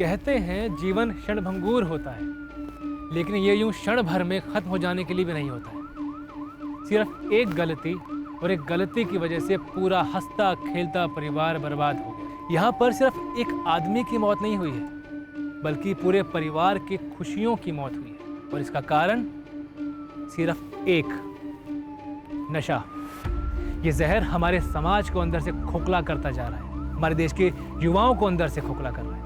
कहते हैं जीवन क्षणभंगुर होता है, लेकिन ये यूं क्षण भर में खत्म हो जाने के लिए भी नहीं होता है। सिर्फ एक गलती, और एक गलती की वजह से पूरा हंसता खेलता परिवार बर्बाद हो गया। यहाँ पर सिर्फ एक आदमी की मौत नहीं हुई है, बल्कि पूरे परिवार की खुशियों की मौत हुई है। और इसका कारण सिर्फ एक, नशा। ये जहर हमारे समाज को अंदर से खोखला करता जा रहा है, हमारे देश के युवाओं को अंदर से खोखला कर रहा है।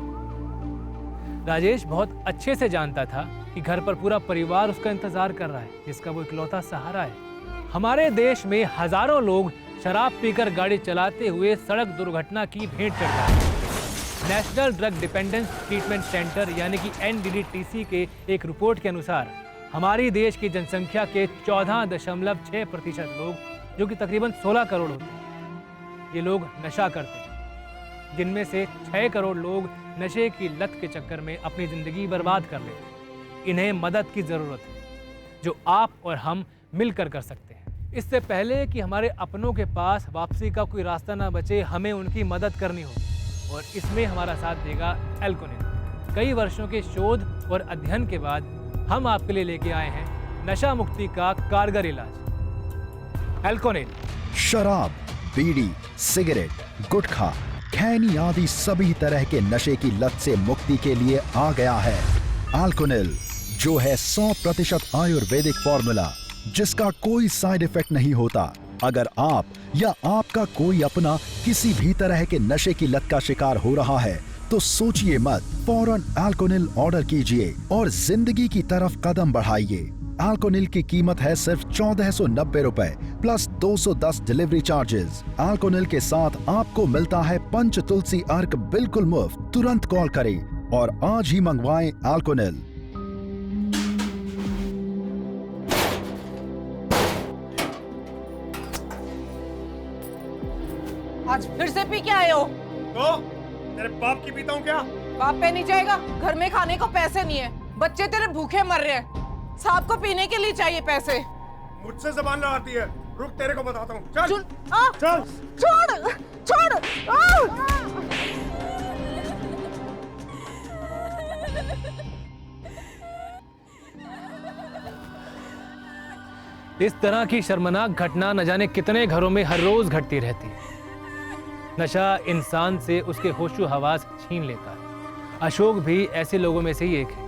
राजेश बहुत अच्छे से जानता था कि घर पर पूरा परिवार उसका इंतजार कर रहा है, जिसका वो इकलौता सहारा है। हमारे देश में हजारों लोग शराब पीकर गाड़ी चलाते हुए सड़क दुर्घटना की भेंट चढ़ रहे हैं। National drug dependence treatment centre यानी कि NDDTC के एक रिपोर्ट के अनुसार हमारी देश की जनसंख्या के 14.6% लोग, जो कि तकरीबन 16 करोड़ होते हैं, ये लोग नशा करते हैं, जिनमें से 6 करोड़ लोग नशे की लत के चक्कर में अपनी जिंदगी बर्बाद कर लेते हैं। इन्हें मदद की जरूरत है, जो आप और हम मिलकर कर सकते हैं। इससे पहले कि हमारे अपनों के पास वापसी का कोई रास्ता ना बचे, हमें उनकी मदद करनी होगी, और इसमें हमारा साथ देगा एल्कोनिल। कई वर्षों के शोध और अध्ययन के बाद हम आपके लिए लेके आए हैं नशा मुक्ति का कारगर इलाज, एल्कोनिल। शराब, बीड़ी, सिगरेट, गुटखा, खैनी आदि सभी तरह के नशे की लत से मुक्ति के लिए आ गया है एल्कोनिल, जो है 100% आयुर्वेदिक फॉर्मूला, जिसका कोई साइड इफेक्ट नहीं होता। अगर आप या आपका कोई अपना किसी भी तरह के नशे की लत का शिकार हो रहा है, तो सोचिए मत, फौरन एल्कोनिल ऑर्डर कीजिए और जिंदगी की तरफ कदम बढ़ाइए। एल्कोनिल की कीमत है सिर्फ 1490 रुपए प्लस 210 डिलीवरी चार्जेस। एल्कोनिल के साथ आपको मिलता है पंच तुलसी अर्क बिल्कुल मुफ्त। तुरंत कॉल करें और आज ही मंगवाएं एल्कोनिल। आज फिर से पी के आए हो? तो तेरे बाप की पीता हूँ क्या? बाप पे नहीं जाएगा, घर में खाने को पैसे नहीं है, बच्चे तेरे भूखे मर रहे हैं, साहब को पीने के लिए चाहिए पैसे। मुझसे जबान लड़ाती है, रुक तेरे को बताता हूँ। चल चल, छोड़ छोड़। इस तरह की शर्मनाक घटना न जाने कितने घरों में हर रोज घटती रहती है। नशा इंसान से उसके होशो हवास छीन लेता है। अशोक भी ऐसे लोगों में से ही एक है,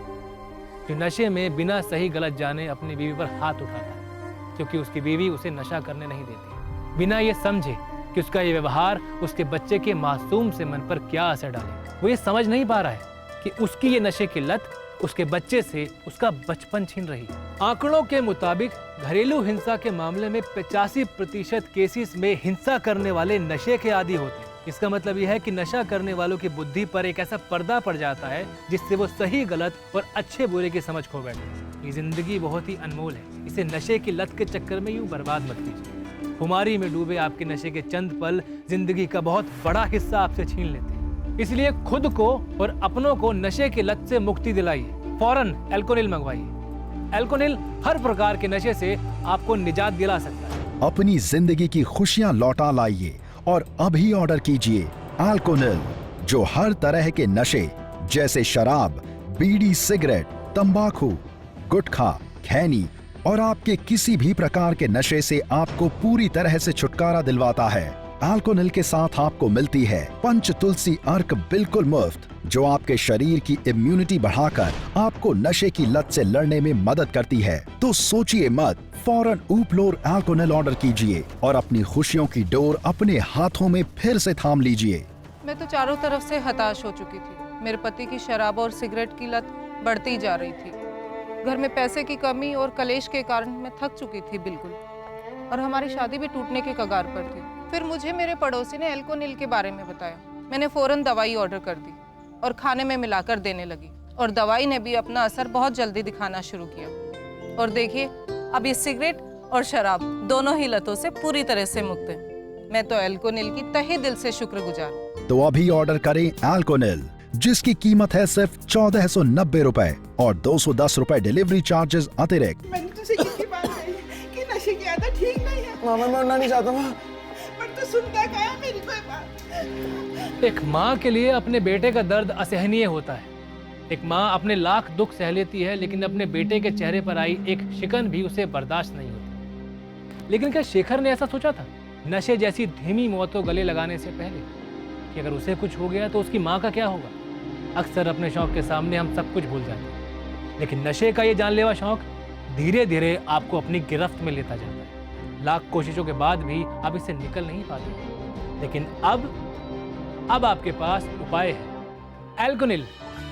जो नशे में बिना सही गलत जाने अपनी बीवी पर हाथ उठाता है, क्योंकि उसकी बीवी उसे नशा करने नहीं देती, बिना ये समझे कि उसका ये व्यवहार उसके बच्चे के मासूम से मन पर क्या असर डालेगा। वो ये समझ नहीं पा रहा है कि उसकी ये नशे की लत उसके बच्चे से उसका बचपन छीन रही है। आंकड़ों के मुताबिक घरेलू हिंसा के मामले में 85% केसेस में हिंसा करने वाले नशे के आदी होते हैं। इसका मतलब यह है कि नशा करने वालों की बुद्धि पर एक ऐसा पर्दा पड़ जाता है जिससे वो सही गलत और अच्छे बुरे की समझ खो बैठते हैं। ये जिंदगी बहुत ही अनमोल है, इसे नशे की लत के चक्कर में यूं बर्बाद मत कीजिए। खुमारी में डूबे आपके नशे के चंद पल जिंदगी का बहुत बड़ा हिस्सा आपसे छीन लेते हैं। इसलिए खुद को और अपनों को नशे की लत से मुक्ति दिलाइए। फौरन एल्कोनिल मंगवाइए। एल्कोनिल हर प्रकार के नशे से आपको निजात दिला सकता है। अपनी जिंदगी की खुशियां लौटा लाइए और अभी ऑर्डर कीजिए एल्कोनिल, जो हर तरह के नशे जैसे शराब, बीड़ी, सिगरेट, तंबाकू, गुटखा, खैनी और आपके किसी भी प्रकार के नशे से आपको पूरी तरह से छुटकारा दिलवाता है। एल्कोनिल के साथ आपको मिलती है पंच तुलसी अर्क बिल्कुल मुफ्त, जो आपके शरीर की इम्यूनिटी बढ़ाकर आपको नशे की लत से लड़ने में मदद करती है। तो सोचिए मत, फौरन ऊपलोर एल्कोनिल ऑर्डर कीजिए और अपनी खुशियों की डोर अपने हाथों में फिर से थाम लीजिए। मैं तो चारों तरफ से हताश हो चुकी थी। मेरे पति की शराब और सिगरेट की लत बढ़ती जा रही थी। घर में पैसे की कमी और कलेश के कारण मैं थक चुकी थी बिल्कुल, और हमारी शादी भी टूटने के कगार पर थी। फिर मुझे मेरे पड़ोसी ने एल्कोनिल के बारे में बताया। मैंने फौरन दवाई ऑर्डर कर दी और खाने में मिलाकर देने लगी, और दवाई ने भी अपना असर बहुत जल्दी दिखाना शुरू किया। और देखिए, अब ये सिगरेट और शराब दोनों ही लतों से पूरी तरह से मुक्त है। मैं तो एल्कोनिल की तहे दिल से शुक्रगुजार हूं। तो अभी ऑर्डर करें एल्कोनिल, जिसकी कीमत है सिर्फ 1490 रुपए और 210 रुपए डिलीवरी चार्जेस अतिरिक्त। मैंने तुझसे कितनी बार कही कि नशे की आदत ठीक नहीं है। मामा मैं उड़ना नहीं चाहता माँ। पर तू सुनता क्या है मेरी कोई बात? एक माँ के लिए अपने बेटे का दर्द असहनीय होता है, एक माँ अपने लाख दुख सह लेती है, लेकिन अपने बेटे के चेहरे पर आई एक शिकन भी उसे बर्दाश्त नहीं होती। लेकिन क्या शेखर ने ऐसा सोचा था, नशे जैसी धीमी मौत को गले लगाने से पहले, कि अगर उसे कुछ हो गया तो उसकी माँ का क्या होगा? अक्सर अपने शौक के सामने हम सब कुछ भूल जाते हैं, लेकिन नशे का ये जानलेवा शौक धीरे धीरे आपको अपनी गिरफ्त में लेता जाता है। लाख कोशिशों के बाद भी आप इससे निकल नहीं पाते। लेकिन अब आपके पास उपाय है। एल्कोनिल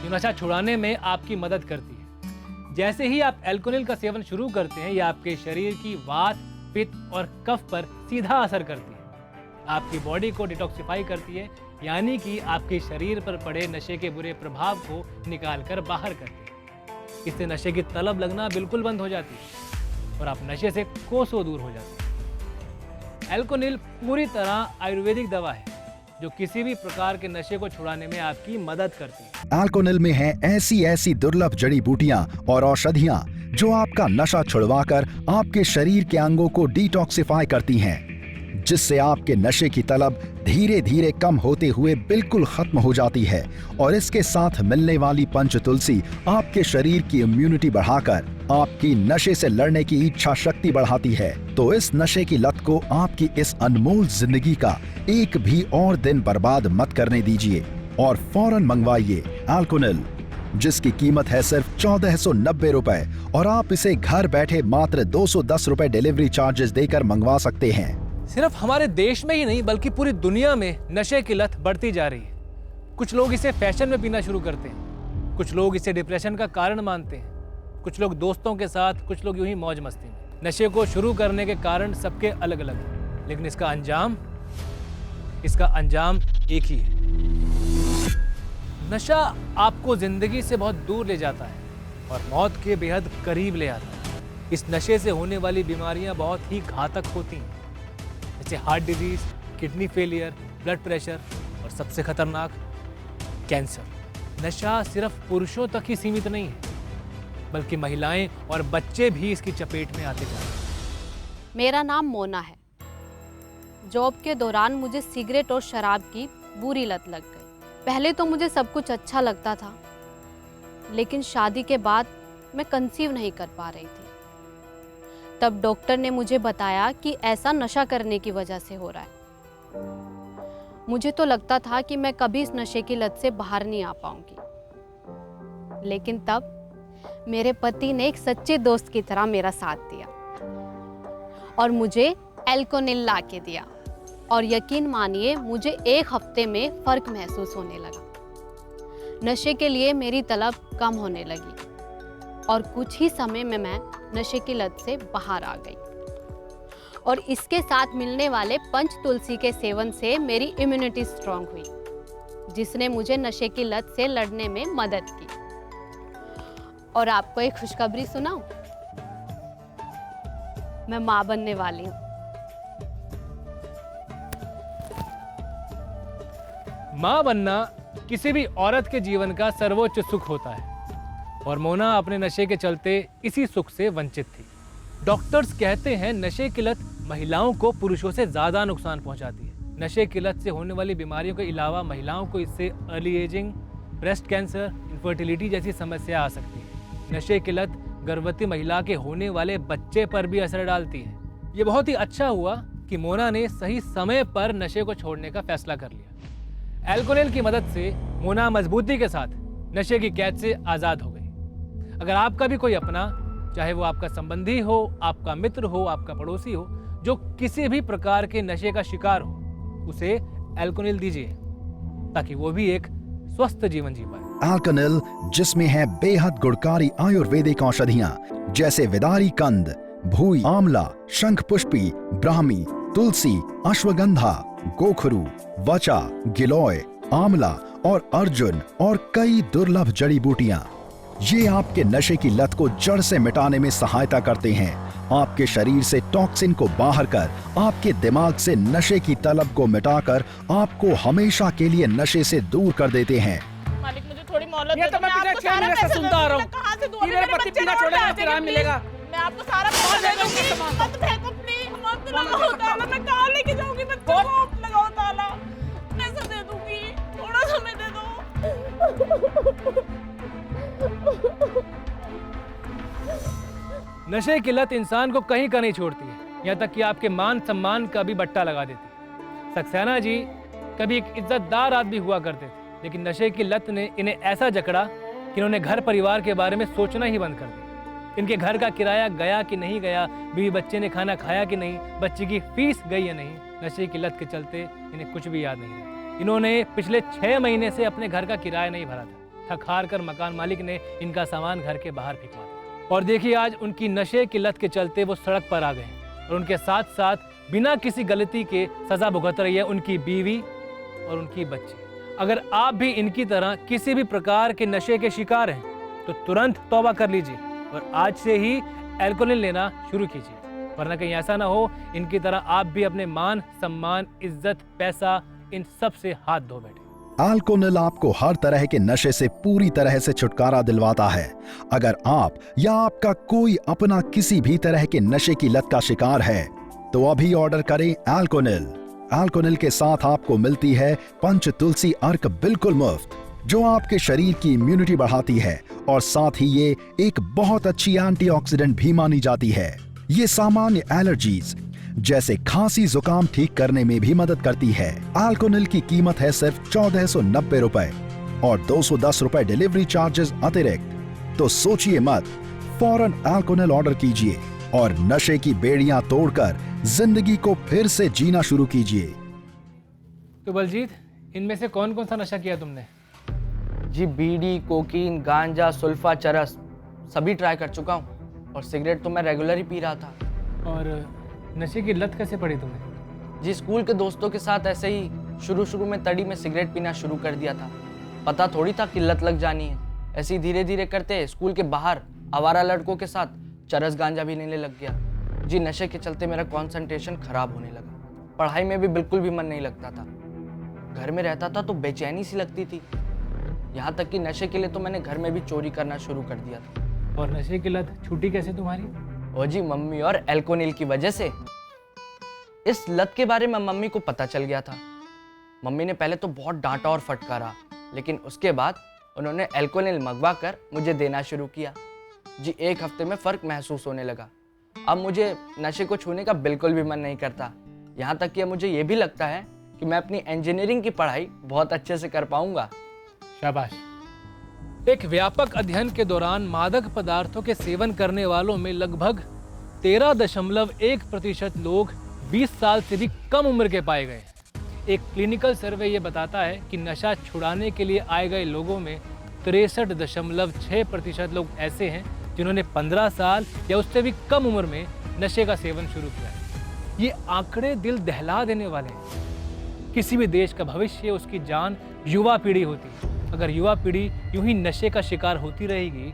जो नशा छुड़ाने में आपकी मदद करती है। जैसे ही आप एल्कोनिल का सेवन शुरू करते हैं, यह आपके शरीर की वात, पित्त और कफ पर सीधा असर करती है। आपकी बॉडी को डिटॉक्सिफाई करती है, यानी कि आपके शरीर पर पड़े नशे के बुरे प्रभाव को निकाल कर बाहर करती है। इससे नशे की तलब लगना बिल्कुल बंद हो जाती है और आप नशे से कोसों दूर हो जाते हैं। एल्कोनिल पूरी तरह आयुर्वेदिक दवा है जो किसी भी प्रकार के नशे को छुड़ाने में आपकी मदद करती है। एल्कोनिल में है ऐसी दुर्लभ जड़ी बूटियां और औषधियां जो आपका नशा छुड़वाकर आपके शरीर के अंगों को डिटॉक्सिफाई करती हैं, जिससे आपके नशे की तलब धीरे धीरे कम होते हुए बिल्कुल खत्म हो जाती है। और इसके साथ मिलने वाली पंच तुलसी आपके शरीर की इम्यूनिटी बढ़ाकर आपकी नशे से लड़ने की इच्छा शक्ति बढ़ाती है। तो इस नशे की लत को आपकी इस अनमोल जिंदगी का एक भी और दिन बर्बाद मत करने दीजिए और फौरन मंगवाइए एल्कोनिल, जिसकी कीमत है सिर्फ 1490 रुपए और आप इसे घर बैठे मात्र 210 रुपए डिलीवरी चार्जेस देकर मंगवा सकते हैं। सिर्फ हमारे देश में ही नहीं बल्कि पूरी दुनिया में नशे की लत बढ़ती जा रही है। कुछ लोग इसे फैशन में पीना शुरू करते हैं, कुछ लोग इसे डिप्रेशन का कारण मानते हैं, कुछ लोग दोस्तों के साथ, कुछ लोग यूं ही मौज मस्ती में। नशे को शुरू करने के कारण सबके अलग अलग हैं, लेकिन इसका अंजाम एक ही है। नशा आपको जिंदगी से बहुत दूर ले जाता है और मौत के बेहद करीब ले आता है। इस नशे से होने वाली बीमारियां बहुत ही घातक होती हैं, जैसे heart disease, kidney failure, blood pressure और सबसे खतरनाक कैंसर। नशा सिर्फ पुरुषों तक ही सीमित नहीं है, बल्कि महिलाएं और बच्चे भी इसकी चपेट में आते जा रहे हैं। मेरा नाम मोना है। जॉब के दौरान मुझे सिगरेट और शराब की बुरी लत लग गई। पहले तो मुझे सब कुछ अच्छा लगता था, लेकिन शादी के बाद मैं कंसीव नहीं कर पा रही थी। तब डॉक्टर ने मुझे बताया कि ऐसा नशा करने की वजह से हो रहा है। मुझे तो लगता था कि मैं कभी इस नशे की लत से बाहर नहीं आ पाऊंगी, लेकिन तब मेरे पति ने एक सच्चे दोस्त की तरह मेरा साथ दिया और मुझे एल्कोनिल ला के दिया। और यकीन मानिए, मुझे एक हफ्ते में फर्क महसूस होने लगा। नशे के लिए मेरी तलब कम होने लगी और कुछ ही समय में मैं नशे की लत से बाहर आ गई। और इसके साथ मिलने वाले पंच तुलसी के सेवन से मेरी इम्यूनिटी स्ट्रांग हुई, जिसने मुझे नशे की लत से लड़ने में मदद की। और आपको एक खुशखबरी सुनाऊं? मैं मां बनने वाली हूं। मां बनना किसी भी औरत के जीवन का सर्वोच्च सुख होता है और मोना अपने नशे के चलते इसी सुख से वंचित थी। डॉक्टर्स कहते हैं नशे की लत महिलाओं को पुरुषों से ज्यादा नुकसान पहुंचाती है। नशे की लत से होने वाली बीमारियों के अलावा महिलाओं को इससे early ageing, breast cancer, infertility जैसी समस्या आ सकती है। नशे की लत गर्भवती महिला के होने वाले बच्चे पर भी असर डालती है। ये बहुत ही अच्छा हुआ कि मोना ने सही समय पर नशे को छोड़ने का फैसला कर लिया। एल्कोनिल की मदद से मोना मजबूती के साथ नशे की कैद से आजाद हो गई। अगर आपका भी कोई अपना, चाहे वो आपका संबंधी हो, आपका मित्र हो, आपका पड़ोसी हो, जो किसी भी प्रकार के नशे का शिकार हो, उसे एल्कोनिल दीजिए ताकि वो भी एक स्वस्थ जीवन जी पाए। एल्कोनिल, जिसमें है बेहद गुणकारी आयुर्वेदिक औषधियां जैसे विदारी कंद, भूई, आंवला, शंख पुष्पी, ब्राह्मी, तुलसी, अश्वगंधा, गोखरू, वचा, गिलोय, आंवला और अर्जुन और कई दुर्लभ जड़ी बूटियां। ये आपके नशे की लत को जड़ से मिटाने में सहायता करते हैं। आपके शरीर से टॉक्सिन को बाहर कर आपके दिमाग से नशे की तलब को मिटाकर आपको हमेशा के लिए नशे से दूर कर देते हैं। मालिक, मुझे थोड़ी मोहलत ये दे तो दो। मैं पिछले 6 महीने से सुनता आ रहा हूँ। कहाँ से दूँ? मेरे पति पीना छोड़ेगा फिर आराम मिलेगा। मैं आपको सारा पैसा दे दूंगी। मत फेंको प्लीज, मत लगाओ ताला। मैं कहाँ लेके जाऊंगी बच्चों को? मत लगाओ ताला, पैसा दे दूंगी। थोड़ा समय दे दो। नशे की लत इंसान को कहीं का नहीं छोड़ती है, यहाँ तक कि आपके मान सम्मान का भी बट्टा लगा देती है। सक्सेना जी कभी एक इज्जतदार आदमी हुआ करते थे, लेकिन नशे की लत ने इन्हें ऐसा जकड़ा कि इन्होंने घर परिवार के बारे में सोचना ही बंद कर दिया। इनके घर का किराया गया कि नहीं गया, बीवी बच्चे ने खाना खाया कि नहीं, बच्चे की फीस गई या नहीं, नशे की लत के चलते इन्हें कुछ भी याद नहीं रहा। इन्होंने पिछले 6 महीने से अपने घर का किराया नहीं भरा था। थक हार कर मकान मालिक ने इनका सामान घर के बाहर फेंकवा दिया। और देखिए आज उनकी नशे की लत के चलते वो सड़क पर आ गए हैं और उनके साथ साथ बिना किसी गलती के सजा भुगत रही है उनकी बीवी और उनकी बच्ची। अगर आप भी इनकी तरह किसी भी प्रकार के नशे के शिकार हैं तो तुरंत तौबा कर लीजिए और आज से ही एल्कोहल लेना शुरू कीजिए, वरना कहीं ऐसा ना हो इनकी तरह आप भी अपने मान सम्मान इज्जत पैसा इन सब से हाथ धो बैठे। अल्कोनिल आपको हर तरह के नशे से पूरी तरह से छुटकारा दिलवाता है। अगर आप या आपका कोई अपना किसी भी तरह के नशे की लत का शिकार है तो अभी ऑर्डर करें अल्कोनिल। अल्कोनिल के साथ आपको मिलती है पंच तुलसी अर्क बिल्कुल मुफ्त, जो आपके शरीर की इम्यूनिटी बढ़ाती है और साथ ही ये एक बहुत अच्छी एंटीऑक्सीडेंट भी मानी जाती है। ये सामान्य एलर्जीज जैसे खांसी जुकाम ठीक करने में भी मदद करती है। अल्कोनिल की कीमत है सिर्फ 1490 रुपए और 210 रुपए डिलीवरी चार्जेस अतिरिक्त। तो सोचिए मत, फौरन अल्कोनिल ऑर्डर कीजिए और नशे की बेड़ियां तोड़कर जिंदगी को फिर से जीना शुरू कीजिए। तो बलजीत, इनमें से कौन कौन सा नशा किया तुमने? जी बीड़ी, कोकीन, गांजा, सुल्फा, चरस सभी ट्राई कर चुका हूँ और सिगरेट तो मैं रेगुलर ही पी रहा था। और नशे की लत कैसे पड़ी तुम्हें? जी स्कूल के दोस्तों के साथ ऐसे ही शुरू में तड़ी में सिगरेट पीना शुरू कर दिया था। पता थोड़ी था कि लत लग जानी है। ऐसे ही धीरे धीरे करते स्कूल के बाहर आवारा लड़कों के साथ चरस गांजा भी लेने लग गया। जी नशे के चलते मेरा कंसंट्रेशन खराब होने लगा, पढ़ाई में भी बिल्कुल भी मन नहीं लगता था। घर में रहता था तो बेचैनी सी लगती थी, यहाँ तक कि नशे के लिए तो मैंने घर में भी चोरी करना शुरू कर दिया था। और नशे की लत छूटी कैसे तुम्हारी? ओ जी मम्मी और एल्कोनिल की वजह से। इस लत के बारे में मम्मी को पता चल गया था। मम्मी ने पहले तो बहुत डांटा और फटकारा, लेकिन उसके बाद उन्होंने एल्कोनिल मंगवा कर मुझे देना शुरू किया। जी 1 हफ्ते में फ़र्क महसूस होने लगा। अब मुझे नशे को छूने का बिल्कुल भी मन नहीं करता। यहाँ तक कि मुझे ये भी लगता है कि मैं अपनी इंजीनियरिंग की पढ़ाई बहुत अच्छे से कर पाऊंगा। शाबाश। एक व्यापक अध्ययन के दौरान मादक पदार्थों के सेवन करने वालों में लगभग 13.1% लोग 20 साल से भी कम उम्र के पाए गए। एक क्लिनिकल सर्वे ये बताता है कि नशा छुड़ाने के लिए आए गए लोगों में 63.6% लोग ऐसे हैं जिन्होंने 15 साल या उससे भी कम उम्र में नशे का सेवन शुरू किया है। ये आंकड़े दिल दहला देने वाले हैं। किसी भी देश का भविष्य, उसकी जान युवा पीढ़ी होती है। अगर युवा पीढ़ी यूं ही नशे का शिकार होती रहेगी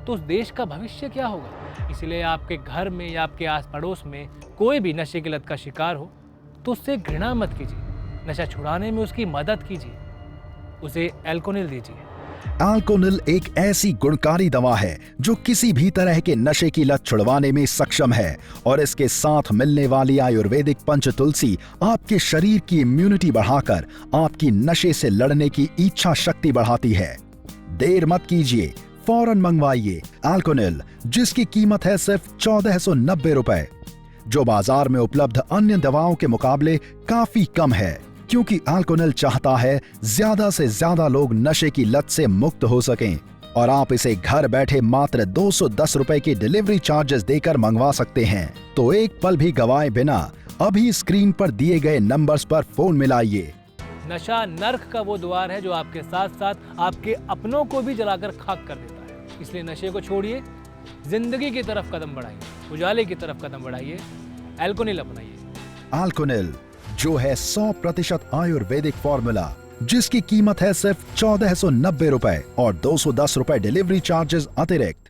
तो उस देश का भविष्य क्या होगा? इसलिए आपके घर में या आपके आस पड़ोस में कोई भी नशे की लत का शिकार हो तो उससे घृणा मत कीजिए, नशा छुड़ाने में उसकी मदद कीजिए, उसे एल्कोनिल दीजिए। अल्कोनिल एक ऐसी गुणकारी दवा है जो किसी भी तरह के नशे की लत छुड़वाने में सक्षम है और इसके साथ मिलने वाली आयुर्वेदिक पंच तुलसी आपके शरीर की इम्यूनिटी बढ़ाकर आपकी नशे से लड़ने की इच्छा शक्ति बढ़ाती है। देर मत कीजिए, फौरन मंगवाइए अल्कोनिल, जिसकी कीमत है सिर्फ 1490 रुपए, जो बाजार में उपलब्ध अन्य दवाओं के मुकाबले काफी कम है, क्योंकि अल्कोनिल चाहता है ज्यादा से ज्यादा लोग नशे की लत से मुक्त हो सकें और आप इसे घर बैठे मात्र 210 रुपए के डिलीवरी चार्जेस देकर मंगवा सकते हैं। तो एक पल भी गवाए बिना अभी स्क्रीन पर दिए गए नंबर्स पर फोन मिलाइए। नशा नर्क का वो द्वार है जो आपके साथ साथ आपके अपनों को भी जलाकर खाक कर देता है। इसलिए नशे को छोड़िए, जिंदगी की तरफ कदम बढ़ाइए, उजाले की तरफ कदम बढ़ाइए, एल्कोनिल अपनाइए। अल्कोनिल जो है 100% आयुर्वेदिक फॉर्मूला, जिसकी कीमत है सिर्फ 1490 रुपए और 210 रुपए डिलीवरी चार्जेस अतिरिक्त।